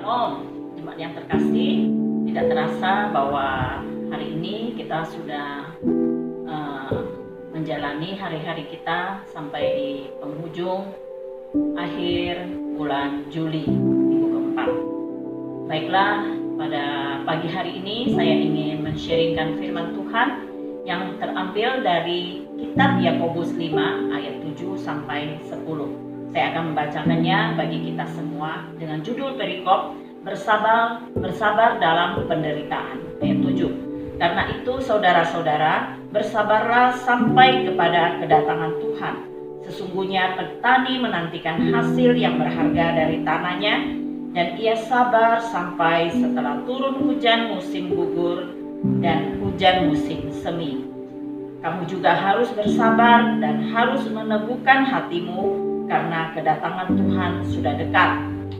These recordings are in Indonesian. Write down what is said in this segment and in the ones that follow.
Shalom, jemaat yang terkasih, tidak terasa bahwa hari ini kita sudah menjalani hari-hari kita sampai di penghujung akhir bulan Juli, minggu keempat. Baiklah, pada pagi hari ini saya ingin men-sharingkan firman Tuhan yang terambil dari kitab Yakobus 5 ayat 7 sampai 10. Saya akan membacakannya bagi kita semua dengan judul perikop bersabar dalam penderitaan ayat 7. Karena itu saudara-saudara, bersabarlah sampai kepada kedatangan Tuhan. Sesungguhnya petani menantikan hasil yang berharga dari tanahnya, dan ia sabar sampai setelah turun hujan musim gugur dan hujan musim semi. Kamu juga harus bersabar dan harus meneguhkan hatimu, karena kedatangan Tuhan sudah dekat.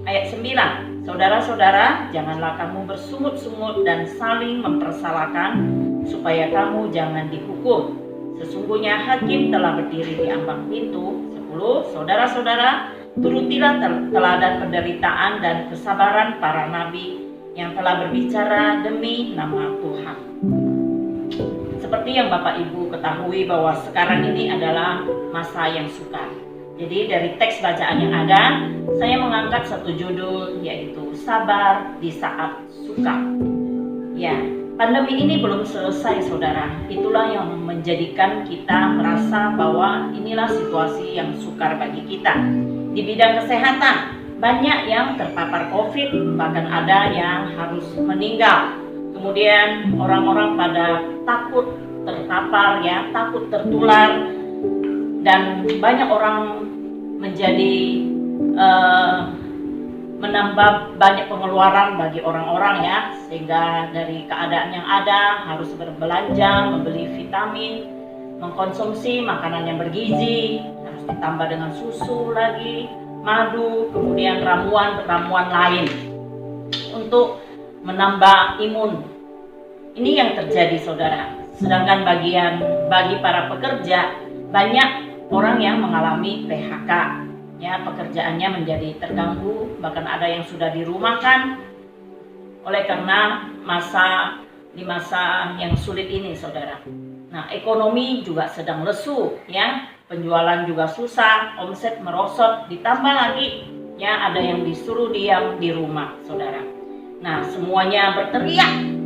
Ayat 9. Saudara-saudara, janganlah kamu bersungut-sungut dan saling mempersalahkan, supaya kamu jangan dihukum. Sesungguhnya hakim telah berdiri di ambang pintu. 10. Saudara-saudara, turutilah teladan penderitaan dan kesabaran para nabi yang telah berbicara demi nama Tuhan. Seperti yang Bapak Ibu ketahui bahwa sekarang ini adalah masa yang sukar. Jadi dari teks bacaan yang ada, saya mengangkat satu judul, yaitu sabar di saat sukar. Ya, pandemi ini belum selesai, saudara. Itulah yang menjadikan kita merasa bahwa inilah situasi yang sukar bagi kita. Di bidang kesehatan, banyak yang terpapar COVID, bahkan ada yang harus meninggal. Kemudian orang-orang pada takut terpapar, ya, takut tertular, dan banyak orang menjadi menambah banyak pengeluaran bagi orang-orang, ya, sehingga dari keadaan yang ada harus berbelanja, membeli vitamin, mengkonsumsi makanan yang bergizi, harus ditambah dengan susu lagi, madu, kemudian ramuan lain untuk menambah imun. Ini yang terjadi, saudara. Sedangkan bagi para pekerja, banyak orang yang mengalami PHK, ya, pekerjaannya menjadi terganggu, bahkan ada yang sudah dirumahkan oleh karena di masa yang sulit ini, saudara. Nah, ekonomi juga sedang lesu, ya, penjualan juga susah, omset merosot, ditambah lagi, ya, ada yang disuruh diam di rumah, saudara. Nah, semuanya berteriak,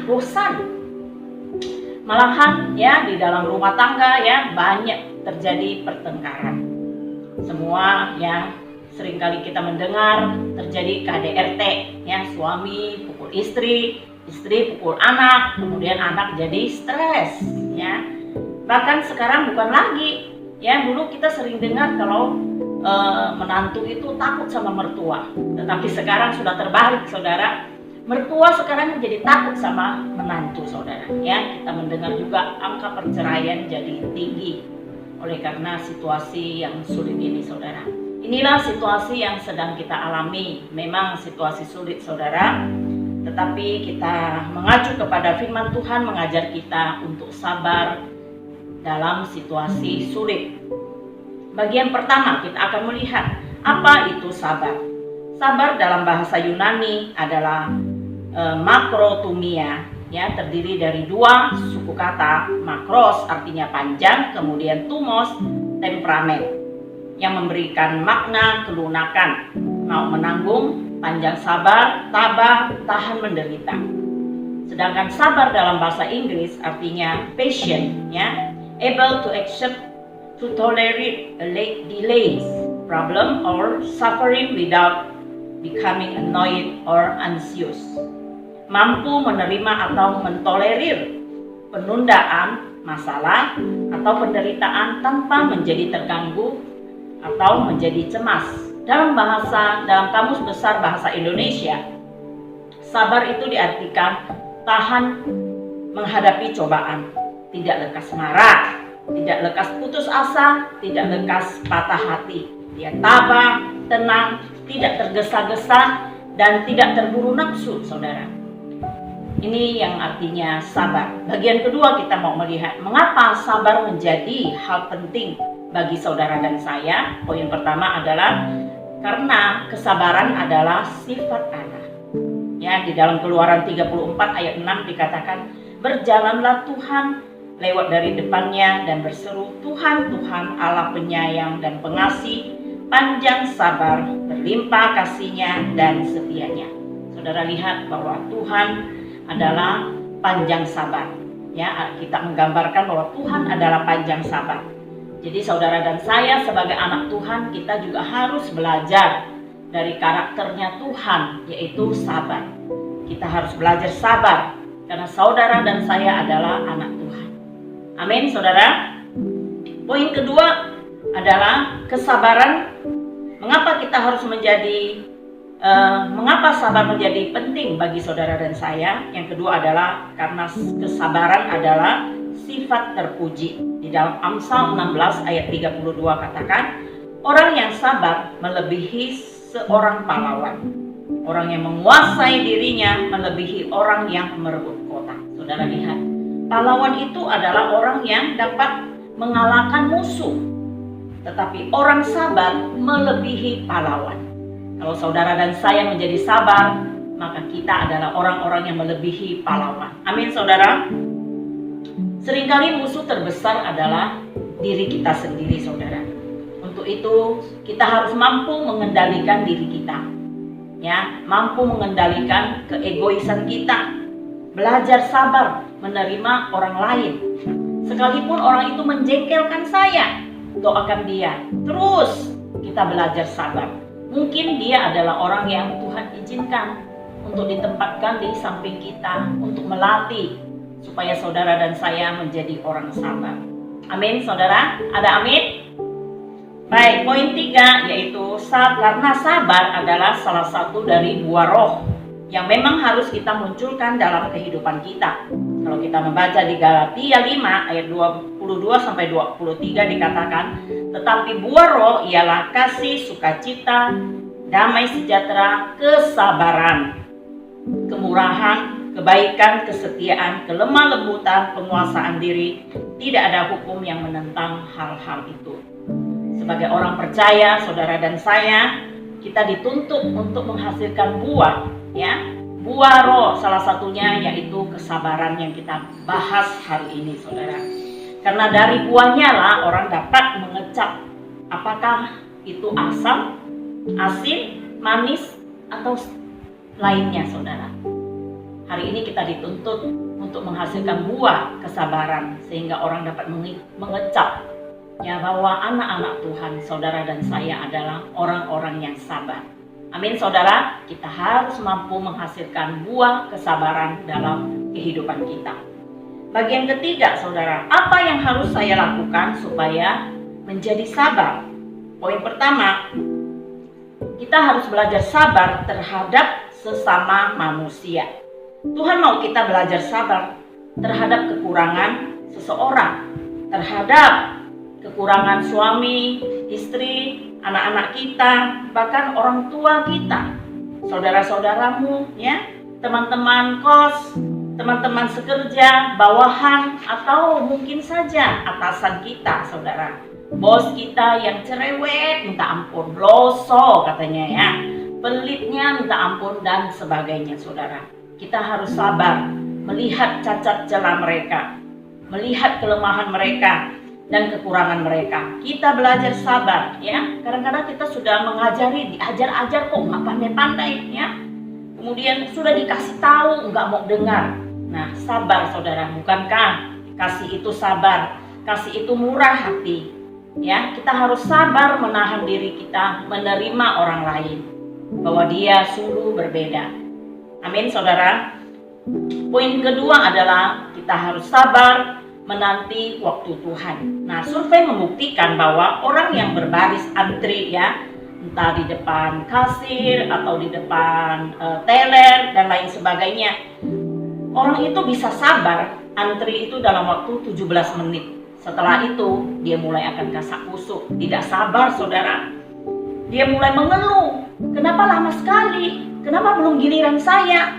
bosan. Malahan, ya, di dalam rumah tangga, ya, banyak terjadi pertengkaran. Semua, ya, seringkali kita mendengar terjadi KDRT, ya, suami pukul istri pukul anak, kemudian anak jadi stres, ya. Bahkan sekarang bukan lagi, ya, dulu kita sering dengar kalau menantu itu takut sama mertua, tetapi sekarang sudah terbalik, saudara. Mertua sekarang menjadi takut sama menantu, saudara. Ya, kita mendengar juga angka perceraian jadi tinggi oleh karena situasi yang sulit ini, saudara. Inilah situasi yang sedang kita alami. Memang situasi sulit, saudara. Tetapi kita mengacu kepada firman Tuhan mengajar kita untuk sabar dalam situasi sulit. Bagian pertama kita akan melihat apa itu sabar. Sabar dalam bahasa Yunani adalah makrotumia, ya, terdiri dari dua suku kata. Makros artinya panjang, kemudian tumos temperamen, yang memberikan makna kelunakan, mau menanggung, panjang sabar, tabah, tahan menderita. Sedangkan sabar dalam bahasa Inggris artinya patient, ya, able to accept, to tolerate delays, problem or suffering without becoming annoyed or anxious. Mampu menerima atau mentolerir penundaan masalah atau penderitaan tanpa menjadi terganggu atau menjadi cemas. Dalam Kamus Besar Bahasa Indonesia, sabar itu diartikan tahan menghadapi cobaan, tidak lekas marah, tidak lekas putus asa, tidak lekas patah hati. Dia tabah, tenang, tidak tergesa-gesa, dan tidak terburu nafsu, saudara. Ini yang artinya sabar. Bagian kedua kita mau melihat mengapa sabar menjadi hal penting bagi saudara dan saya. Poin pertama adalah Karena kesabaran adalah sifat Allah. Ya, di dalam Keluaran 34 ayat 6 dikatakan, berjalanlah Tuhan lewat dari depannya dan berseru, Tuhan, Tuhan Allah penyayang dan pengasih, panjang sabar, berlimpah kasihnya dan setianya. Saudara lihat bahwa Tuhan adalah panjang sabar. Ya, kita menggambarkan bahwa Tuhan adalah panjang sabar. Jadi saudara dan saya sebagai anak Tuhan, kita juga harus belajar dari karakternya Tuhan, yaitu sabar. Kita harus belajar sabar, karena saudara dan saya adalah anak Tuhan. Amin, saudara. Poin kedua adalah kesabaran. Mengapa kita harus mengapa sabar menjadi penting bagi saudara dan saya? Yang kedua adalah karena kesabaran adalah sifat terpuji. Di dalam Amsal 16 ayat 32 katakan, orang yang sabar melebihi seorang pahlawan. Orang yang menguasai dirinya melebihi orang yang merebut kota. Saudara lihat, pahlawan itu adalah orang yang dapat mengalahkan musuh. Tetapi orang sabar melebihi pahlawan. Kalau saudara dan saya menjadi sabar, maka kita adalah orang-orang yang melebihi pahlawan. Amin, saudara. Seringkali musuh terbesar adalah diri kita sendiri, saudara. Untuk itu, kita harus mampu mengendalikan diri kita. Ya, mampu mengendalikan keegoisan kita. Belajar sabar menerima orang lain. Sekalipun orang itu menjengkelkan saya, doakan dia. Terus kita belajar sabar. Mungkin dia adalah orang yang Tuhan izinkan untuk ditempatkan di samping kita, untuk melatih supaya saudara dan saya menjadi orang sabar. Amin, saudara? Ada amin? Baik, poin 3 yaitu karena sabar adalah salah satu dari buah roh yang memang harus kita munculkan dalam kehidupan kita. Kalau kita membaca di Galatia 5 ayat 22 sampai 23 dikatakan, tetapi buah roh ialah kasih, sukacita, damai sejahtera, kesabaran, kemurahan, kebaikan, kesetiaan, kelemah lembutan, penguasaan diri. Tidak ada hukum yang menentang hal-hal itu. Sebagai orang percaya, saudara dan saya, kita dituntut untuk menghasilkan buah, ya. Buah roh salah satunya yaitu kesabaran yang kita bahas hari ini, saudara. Karena dari buahnya lah orang dapat mengecap apakah itu asam, asin, manis, atau lainnya, saudara. Hari ini kita dituntut untuk menghasilkan buah kesabaran sehingga orang dapat mengecap ya bahwa anak-anak Tuhan, saudara dan saya adalah orang-orang yang sabar. Amin, saudara. Kita harus mampu menghasilkan buah kesabaran dalam kehidupan kita. Bagian ketiga, saudara, apa yang harus saya lakukan supaya menjadi sabar? Poin pertama, kita harus belajar sabar terhadap sesama manusia. Tuhan mau kita belajar sabar terhadap kekurangan seseorang, terhadap kekurangan suami, istri, anak-anak kita, bahkan orang tua kita, saudara-saudaramu, ya, teman-teman kos, teman-teman sekerja, bawahan, atau mungkin saja atasan kita, saudara. Bos kita yang cerewet, minta ampun, loso katanya ya, pelitnya minta ampun dan sebagainya, saudara. Kita harus sabar melihat cacat celah mereka, melihat kelemahan mereka dan kekurangan mereka. Kita belajar sabar, ya. Kadang-kadang kita sudah mengajari, diajar-ajar kok nggak pandai-pandai, ya. Kemudian sudah dikasih tahu nggak mau dengar. Nah, sabar, saudara. Bukankah kasih itu sabar? Kasih itu murah hati. Ya, kita harus sabar menahan diri kita menerima orang lain bahwa dia sungguh berbeda. Amin, saudara. Poin kedua adalah kita harus sabar menanti waktu Tuhan. Nah, survei membuktikan bahwa orang yang berbaris antri, ya, entah di depan kasir atau di depan teller dan lain sebagainya, orang itu bisa sabar antri itu dalam waktu 17 menit. Setelah itu dia mulai akan kasak kusuk, tidak sabar, saudara. Dia mulai mengeluh, kenapa lama sekali, kenapa belum giliran saya,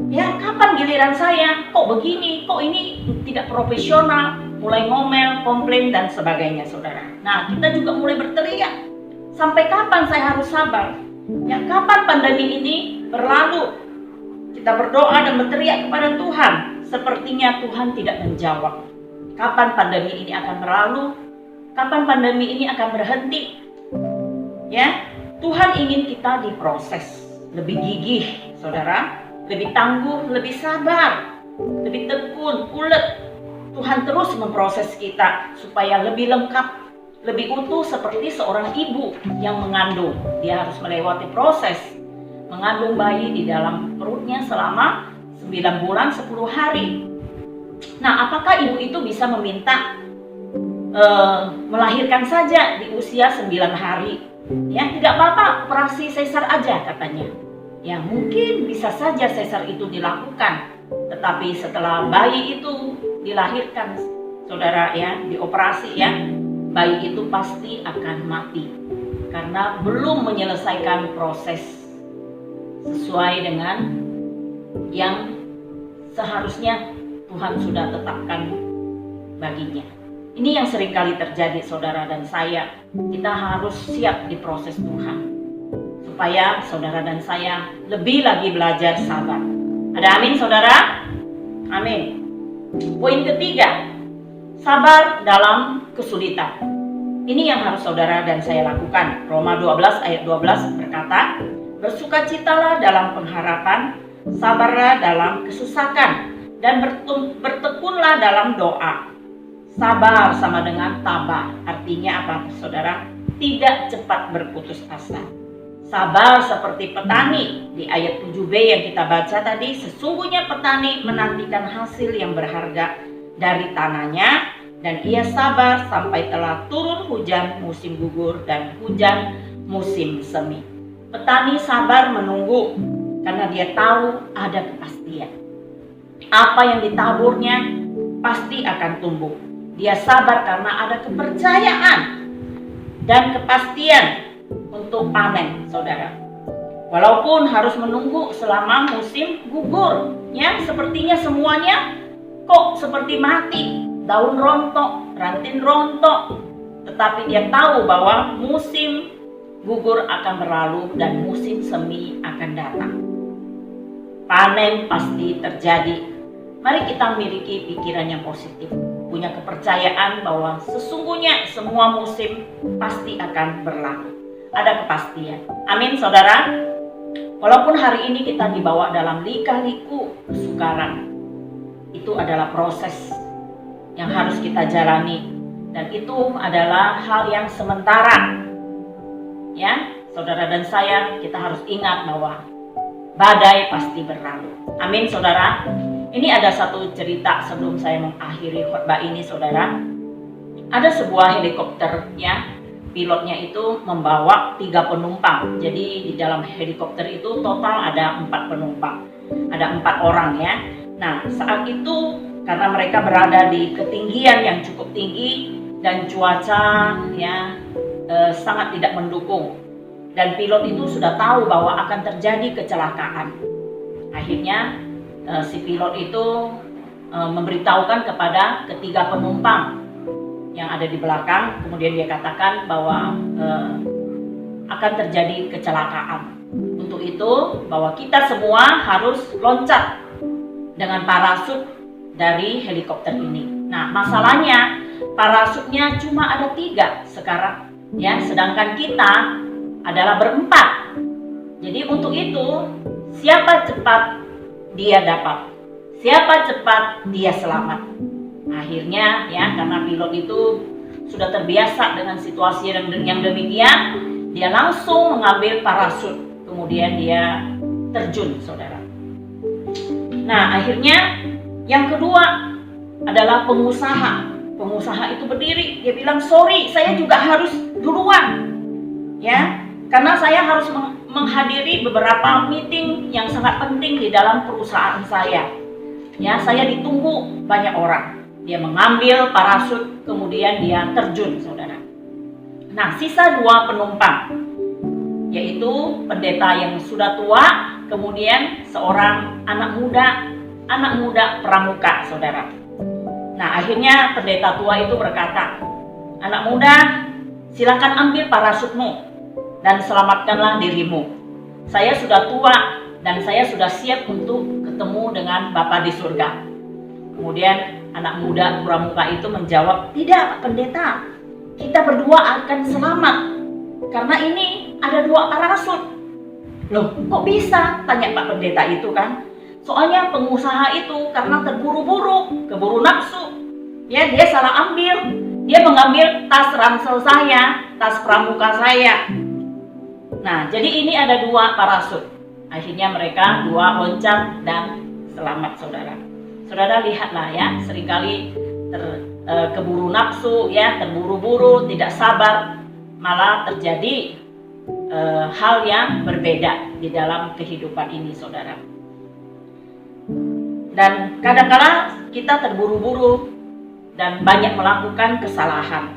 ya, kapan giliran saya, kok begini, kok ini tidak profesional, mulai ngomel, komplain dan sebagainya, saudara. Nah, kita juga mulai berteriak, Sampai kapan saya harus sabar? Ya, kapan pandemi ini berlalu? Kita berdoa dan berteriak kepada Tuhan. Sepertinya Tuhan tidak menjawab. Kapan pandemi ini akan berlalu? Kapan pandemi ini akan berhenti? Ya, Tuhan ingin kita diproses lebih gigih, saudara, lebih tangguh, lebih sabar, lebih tekun, ulet. Tuhan terus memproses kita supaya lebih lengkap, lebih utuh seperti seorang ibu yang mengandung. Dia harus melewati proses mengandung bayi di dalam perutnya selama 9 bulan 10 hari. Nah, apakah ibu itu bisa meminta melahirkan saja di usia 9 hari? Ya, tidak apa-apa, operasi sesar aja katanya. Ya, mungkin bisa saja sesar itu dilakukan. Tetapi setelah bayi itu dilahirkan, saudara, ya, dioperasi, ya, bayi itu pasti akan mati karena belum menyelesaikan proses sesuai dengan yang seharusnya Tuhan sudah tetapkan baginya. Ini yang seringkali terjadi, saudara dan saya. Kita harus siap diproses Tuhan supaya saudara dan saya lebih lagi belajar sabar. Ada amin, saudara? Amin. Poin ketiga, sabar dalam kesulitan. Ini yang harus saudara dan saya lakukan. Roma 12 ayat 12 berkata, bersukacitalah dalam pengharapan, sabarlah dalam kesusahan, dan bertekunlah dalam doa. Sabar sama dengan tabah. Artinya apa, saudara? Tidak cepat berputus asa. Sabar seperti petani. Di ayat 7b yang kita baca tadi, sesungguhnya petani menantikan hasil yang berharga dari tanahnya, dan ia sabar sampai telah turun hujan musim gugur dan hujan musim semi. Petani sabar menunggu karena dia tahu ada kepastian. Apa yang ditaburnya pasti akan tumbuh. Dia sabar karena ada kepercayaan dan kepastian untuk panen, saudara. Walaupun harus menunggu selama musim gugur, ya, sepertinya semuanya kok seperti mati, daun rontok, ranting rontok. Tetapi dia tahu bahwa musim gugur akan berlalu dan musim semi akan datang. Panen pasti terjadi. Mari kita miliki pikiran yang positif, punya kepercayaan bahwa sesungguhnya semua musim pasti akan berlalu. Ada kepastian. Amin, saudara. Walaupun hari ini kita dibawa dalam lika-liku kesukaran, itu adalah proses yang harus kita jalani, dan itu adalah hal yang sementara. Ya, saudara dan saya, kita harus ingat bahwa badai pasti berlalu. Amin, saudara. Ini ada satu cerita sebelum saya mengakhiri khotbah ini, saudara. Ada sebuah helikopter, ya, pilotnya itu membawa 3 penumpang. Jadi di dalam helikopter itu total ada 4 penumpang, ada 4 orang, ya. Nah, saat itu karena mereka berada di ketinggian yang cukup tinggi dan cuaca, ya, sangat tidak mendukung, dan pilot itu sudah tahu bahwa akan terjadi kecelakaan. Akhirnya si pilot itu memberitahukan kepada ketiga penumpang yang ada di belakang. Kemudian dia katakan bahwa akan terjadi kecelakaan. Untuk itu bahwa kita semua harus loncat dengan parasut dari helikopter ini. Nah, masalahnya parasutnya cuma ada 3 sekarang, ya, sedangkan kita adalah berempat. Jadi untuk itu, siapa cepat dia dapat, siapa cepat dia selamat. Akhirnya, ya, karena pilot itu sudah terbiasa dengan situasi yang demikian, dia langsung mengambil parasut, kemudian dia terjun, saudara. Nah, akhirnya yang kedua adalah pengusaha. Pengusaha itu berdiri, dia bilang, sorry, saya juga harus duluan, ya, karena saya harus menghadiri beberapa meeting yang sangat penting di dalam perusahaan saya. Ya, saya ditunggu banyak orang. Dia mengambil parasut, kemudian dia terjun, saudara. Nah, sisa 2 penumpang, yaitu pendeta yang sudah tua, kemudian seorang anak muda pramuka, saudara. Nah, akhirnya pendeta tua itu berkata, anak muda, silakan ambil parasutmu. dan selamatkanlah dirimu. Saya sudah tua dan saya sudah siap untuk ketemu dengan Bapa di surga. Kemudian anak muda pramuka itu menjawab, tidak Pak Pendeta, kita berdua akan selamat. Karena ini ada 2 parasut. Loh, kok bisa? Tanya Pak Pendeta itu kan. Soalnya pengusaha itu karena terburu-buru, keburu nafsu. Ya, dia salah ambil. Dia mengambil tas ransel saya, tas pramuka saya. Nah, jadi ini ada 2 parasut. Akhirnya mereka 2 loncat dan selamat, saudara. Saudara lihatlah ya, seringkali keburu nafsu, ya, terburu-buru, tidak sabar, malah terjadi hal yang berbeda di dalam kehidupan ini, saudara. Dan kadang-kala kita terburu-buru dan banyak melakukan kesalahan.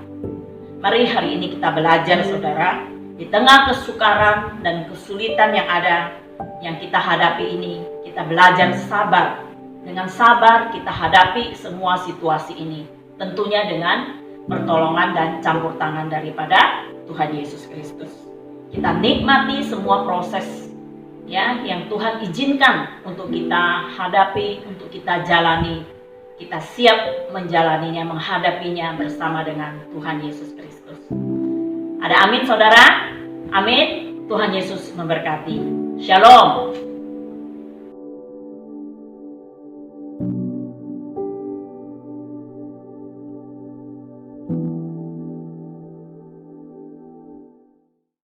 Mari hari ini kita belajar, saudara, di tengah kesukaran dan kesulitan yang ada, yang kita hadapi ini, kita belajar sabar. Dengan sabar kita hadapi semua situasi ini, tentunya dengan pertolongan dan campur tangan daripada Tuhan Yesus Kristus. Kita nikmati semua proses ya yang Tuhan izinkan untuk kita hadapi, untuk kita jalani. Kita siap menjalaninya, menghadapinya bersama dengan Tuhan Yesus Kristus. Ada amin, saudara? Amin. Tuhan Yesus memberkati. Shalom.